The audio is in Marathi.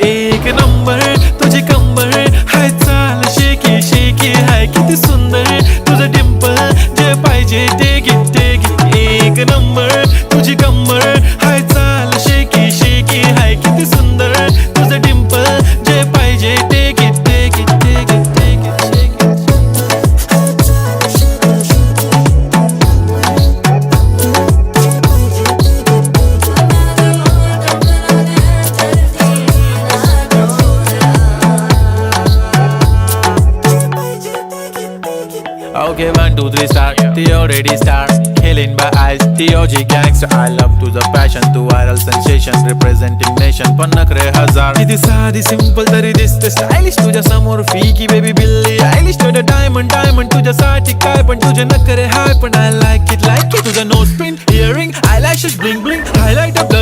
एक नंबर तुझी कंबर हाय चाल शेकी शेकी हाय किती सुंदर तुझं डिंपल जे पाहिजे ते घे एक नंबर तुझी कंबर हाय चाल शेकी शेकी हाय किती सुंदर तुझं डिंपल जे पाहिजे ते घे Okay, 1, 2, 3 start. The already start. Killing by eyes. The OG gangster. I love to the passion, to viral sensation, representing nation. पण नखरे हजार. किती साधी simple तरी दिसते stylish. तुझ्या समोर फीकी baby बिल्ली आयलिश. तुझं diamond तुझ्यासाठी काय पण तुझे नखरे हाय पण I like it. तुझं nose pin, earring, eyelashes, bling bling, highlight of blush.